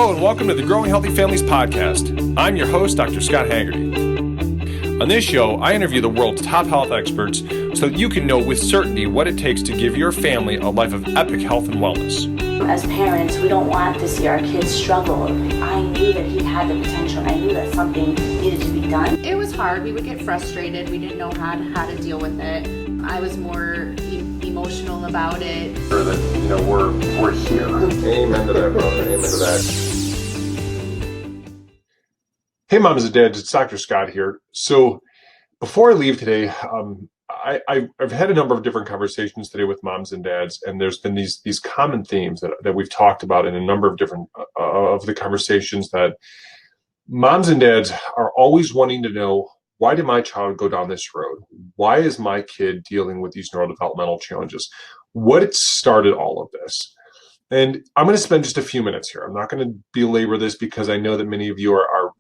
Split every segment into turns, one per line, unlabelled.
Hello and welcome to the Growing Healthy Families podcast. I'm your host, Dr. Scott Haggerty. On this show, I interview the world's top health experts so that you can know with certainty what it takes to give your family a life of epic health and wellness.
As parents, we don't want to see our kids struggle. I knew that he had the potential, and I knew that something needed to be done.
It was hard. We would get frustrated. We didn't know how to deal with it. I was more emotional about it.
Sure that, we're here. Amen to that, brother. Amen to that. Hey, moms and dads, it's Dr. Scott here. So before I leave today, I've had a number of different conversations today with moms and dads, and there's been these common themes that we've talked about in a number of different of the conversations, that moms and dads are always wanting to know, why did my child go down this road? Why is my kid dealing with these neurodevelopmental challenges? What started all of this? And I'm going to spend just a few minutes here. I'm not going to belabor this because I know that many of you are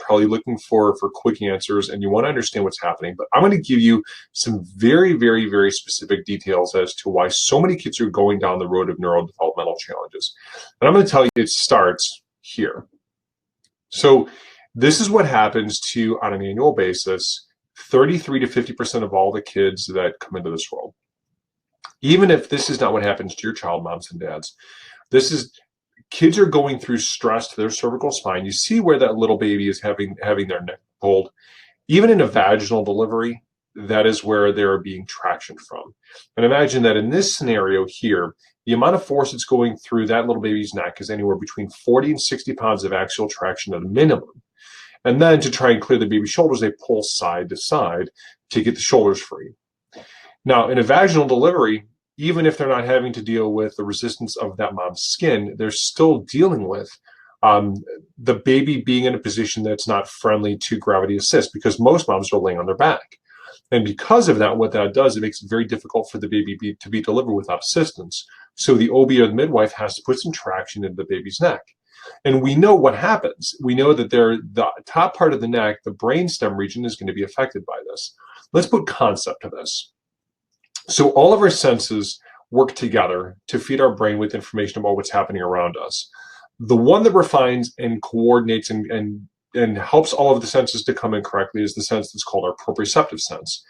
probably looking for quick answers and you want to understand what's happening. But I'm going to give you some very, very, very specific details as to why so many kids are going down the road of neurodevelopmental challenges. And I'm going to tell you it starts here. So this is what happens to, on an annual basis, 33 to 50% of all the kids that come into this world. Even if this is not what happens to your child, moms and dads, kids are going through stress to their cervical spine. You see where that little baby is having their neck pulled. Even in a vaginal delivery, that is where they're being tractioned from. And imagine that in this scenario here, the amount of force that's going through that little baby's neck is anywhere between 40 and 60 pounds of axial traction at a minimum. And then to try and clear the baby's shoulders, they pull side to side to get the shoulders free. Now, in a vaginal delivery, even if they're not having to deal with the resistance of that mom's skin, they're still dealing with the baby being in a position that's not friendly to gravity assist, because most moms are laying on their back. And because of that, what that does, it makes it very difficult for the baby to be delivered without assistance. So the OB or the midwife has to put some traction into the baby's neck. And we know what happens. We know that the top part of the neck, the brainstem region, is going to be affected by this. Let's put concept to this. So all of our senses work together to feed our brain with information about what's happening around us. The one that refines and coordinates and helps all of the senses to come in correctly is the sense that's called our proprioceptive sense.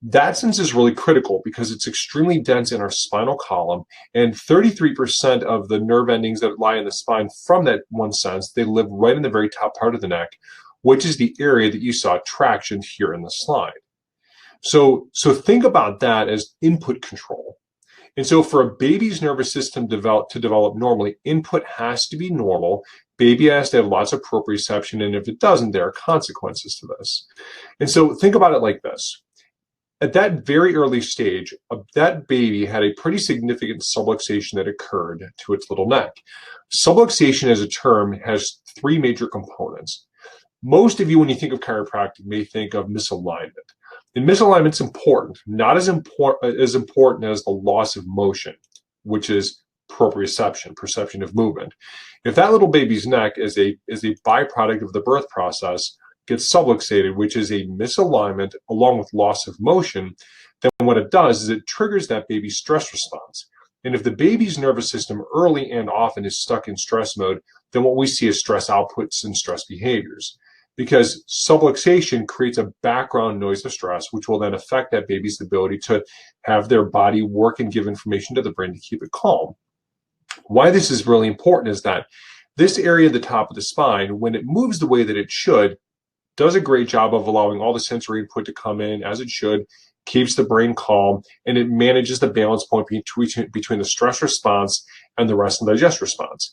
That sense is really critical because it's extremely dense in our spinal column, and 33% of the nerve endings that lie in the spine from that one sense, they live right in the very top part of the neck, which is the area that you saw tractioned here in the slide. So think about that as input control. And so for a baby's nervous system to develop normally, input has to be normal. Baby has to have lots of proprioception, and if it doesn't, there are consequences to this. And so think about it like this. At that very early stage, that baby had a pretty significant subluxation that occurred to its little neck. Subluxation as a term has three major components. Most of you, when you think of chiropractic, may think of misalignment. And misalignment's important, not as important as the loss of motion, which is proprioception, perception of movement. If that little baby's neck is a byproduct of the birth process, gets subluxated, which is a misalignment along with loss of motion, then what it does is it triggers that baby's stress response. And if the baby's nervous system early and often is stuck in stress mode, then what we see is stress outputs and stress behaviors. Because subluxation creates a background noise of stress, which will then affect that baby's ability to have their body work and give information to the brain to keep it calm. Why this is really important is that this area at the top of the spine, when it moves the way that it should, does a great job of allowing all the sensory input to come in as it should, keeps the brain calm, and it manages the balance point between the stress response and the rest and digest response.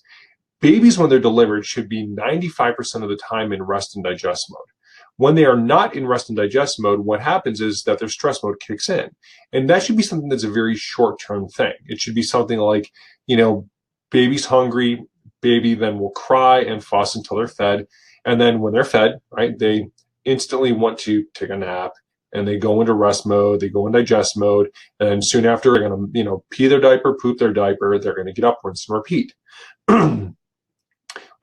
Babies, when they're delivered, should be 95% of the time in rest and digest mode. When they are not in rest and digest mode, what happens is that their stress mode kicks in. And that should be something that's a very short-term thing. It should be something like, baby's hungry, baby then will cry and fuss until they're fed. And then when they're fed, right, they instantly want to take a nap, and they go into rest mode, they go in digest mode, and then soon after they're going to, pee their diaper, poop their diaper, they're going to get up, rinse, and repeat.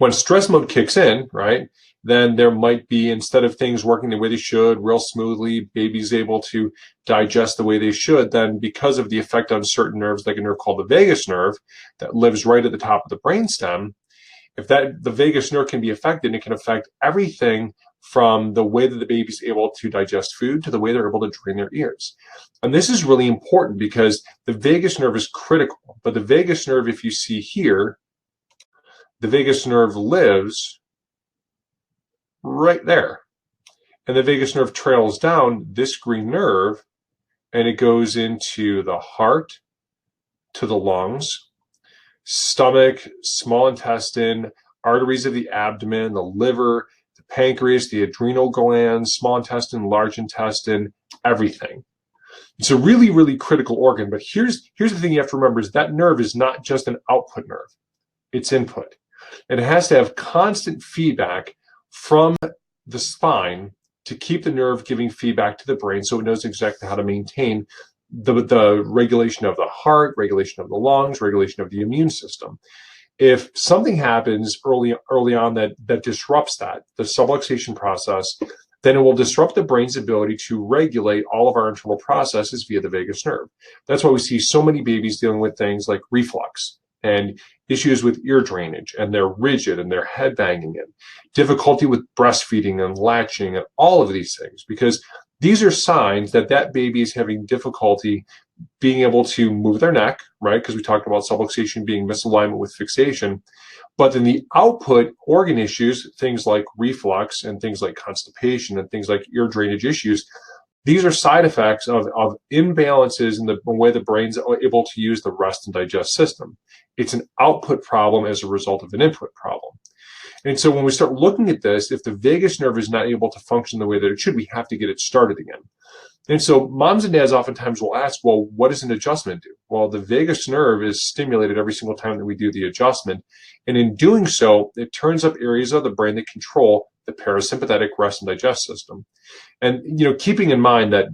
When stress mode kicks in, right, then there might be, instead of things working the way they should, real smoothly, baby's able to digest the way they should, then because of the effect on certain nerves, like a nerve called the vagus nerve that lives right at the top of the brainstem, If the vagus nerve can be affected, it can affect everything from the way that the baby's able to digest food to the way they're able to drain their ears. And this is really important because the vagus nerve is critical. But the vagus nerve, if you see here, the vagus nerve lives right there. And the vagus nerve trails down this green nerve, and it goes into the heart, to the lungs, stomach, small intestine, arteries of the abdomen, the liver, the pancreas, the adrenal glands, small intestine, large intestine, everything. It's a really, really critical organ. But here's the thing you have to remember is that nerve is not just an output nerve. It's input. And it has to have constant feedback from the spine to keep the nerve giving feedback to the brain so it knows exactly how to maintain the regulation of the heart, regulation of the lungs, regulation of the immune system. If something happens early on that disrupts the subluxation process, then it will disrupt the brain's ability to regulate all of our internal processes via the vagus nerve. That's why we see so many babies dealing with things like reflux and issues with ear drainage, and they're rigid and they're head banging, and difficulty with breastfeeding and latching and all of these things, because these are signs that baby is having difficulty being able to move their neck, right? Because we talked about subluxation being misalignment with fixation. But then the output organ issues, things like reflux and things like constipation and things like ear drainage issues, these are side effects of imbalances in the way the brain's able to use the rest and digest system. It's an output problem as a result of an input problem. And so when we start looking at this, if the vagus nerve is not able to function the way that it should, we have to get it started again. And so moms and dads oftentimes will ask, well, what does an adjustment do? Well, the vagus nerve is stimulated every single time that we do the adjustment. And in doing so, it turns up areas of the brain that control the parasympathetic rest and digest system. And, keeping in mind that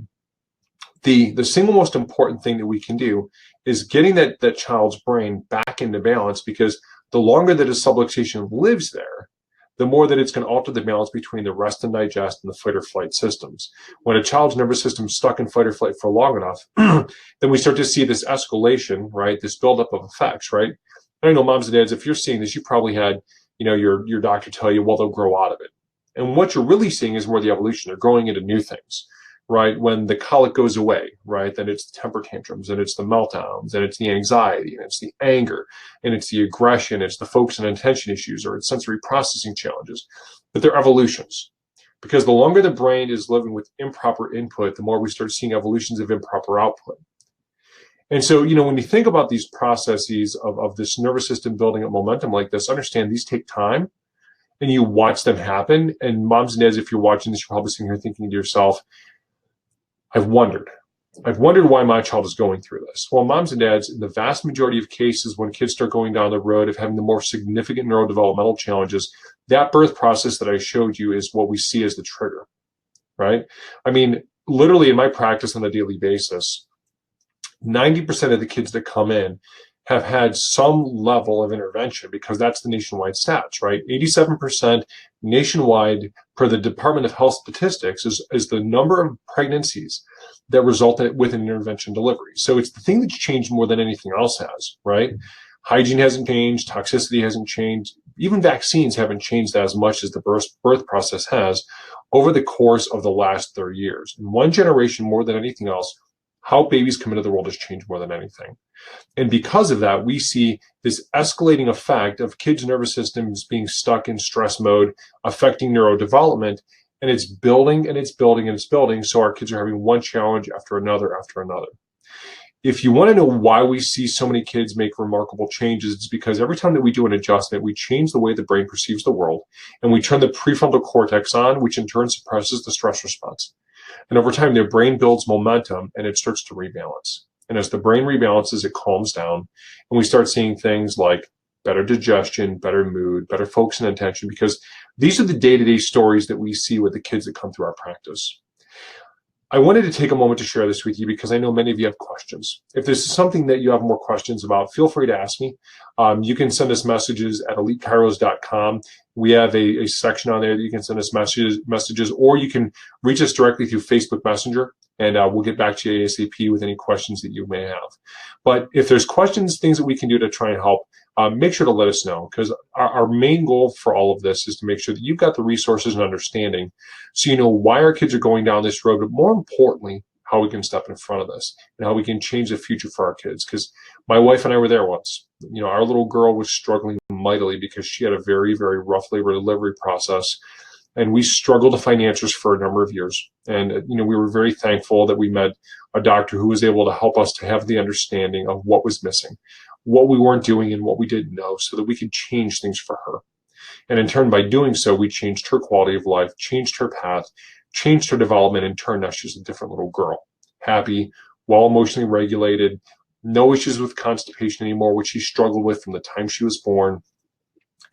the single most important thing that we can do is getting that child's brain back into balance, because the longer that a subluxation lives there, the more that it's going to alter the balance between the rest and digest and the fight or flight systems. When a child's nervous system is stuck in fight or flight for long enough, then we start to see this escalation, right? This buildup of effects, right? I know moms and dads, if you're seeing this, you probably had, your doctor tell you, well, they'll grow out of it. And what you're really seeing is more the evolution. They're growing into new things, right? When the colic goes away, right, then it's the temper tantrums, and it's the meltdowns, and it's the anxiety, and it's the anger, and it's the aggression, it's the focus and attention issues, or it's sensory processing challenges. But they're evolutions. Because the longer the brain is living with improper input, the more we start seeing evolutions of improper output. And so, when you think about these processes of this nervous system building up momentum like this, understand these take time. And you watch them happen. And moms and dads, if you're watching this, you're probably sitting here thinking to yourself, I've wondered why my child is going through this. Well, moms and dads, in the vast majority of cases, when kids start going down the road of having the more significant neurodevelopmental challenges, that birth process that I showed you is what we see as the trigger, right? I mean, literally in my practice on a daily basis, 90% of the kids that come in have had some level of intervention, because that's the nationwide stats, right? 87% nationwide per the Department of Health statistics is the number of pregnancies that resulted with an intervention delivery. So it's the thing that's changed more than anything else has, right? Hygiene hasn't changed, toxicity hasn't changed, even vaccines haven't changed as much as the birth process has over the course of the last 30 years. In one generation, more than anything else, how babies come into the world has changed more than anything. And because of that, we see this escalating effect of kids' nervous systems being stuck in stress mode, affecting neurodevelopment, and it's building and it's building and it's building. So our kids are having one challenge after another after another. If you want to know why we see so many kids make remarkable changes, it's because every time that we do an adjustment, we change the way the brain perceives the world, and we turn the prefrontal cortex on, which in turn suppresses the stress response. And over time, their brain builds momentum and it starts to rebalance. And as the brain rebalances, it calms down. And we start seeing things like better digestion, better mood, better focus and attention, because these are the day-to-day stories that we see with the kids that come through our practice. I wanted to take a moment to share this with you because I know many of you have questions. If this is something that you have more questions about, feel free to ask me. You can send us messages at elitechiros.com. We have a section on there that you can send us messages, or you can reach us directly through Facebook Messenger, and we'll get back to you ASAP with any questions that you may have. But if there's questions, things that we can do to try and help, make sure to let us know, because our main goal for all of this is to make sure that you've got the resources and understanding so you know why our kids are going down this road, but more importantly, how we can step in front of this and how we can change the future for our kids. Because my wife and I were there once. Our little girl was struggling mightily because she had a very, very rough labor delivery process. And we struggled to find answers for a number of years. And, we were very thankful that we met a doctor who was able to help us to have the understanding of what was missing, what we weren't doing and what we didn't know, so that we could change things for her. And in turn, by doing so, we changed her quality of life, changed her path, changed her development. In turn, now she's a different little girl, happy, well emotionally regulated, no issues with constipation anymore, which she struggled with from the time she was born.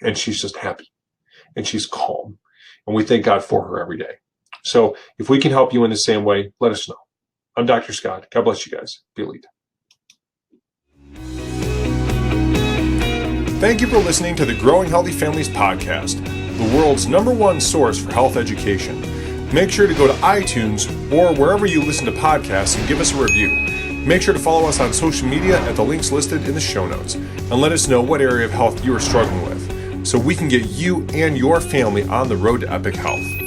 And she's just happy and she's calm. And we thank God for her every day. So if we can help you in the same way, let us know. I'm Dr. Scott. God bless you guys. Be a lead. Thank you for listening to the Growing Healthy Families podcast, the world's #1 source for health education. Make sure to go to iTunes or wherever you listen to podcasts and give us a review. Make sure to follow us on social media at the links listed in the show notes, and let us know what area of health you are struggling with, so we can get you and your family on the road to epic health.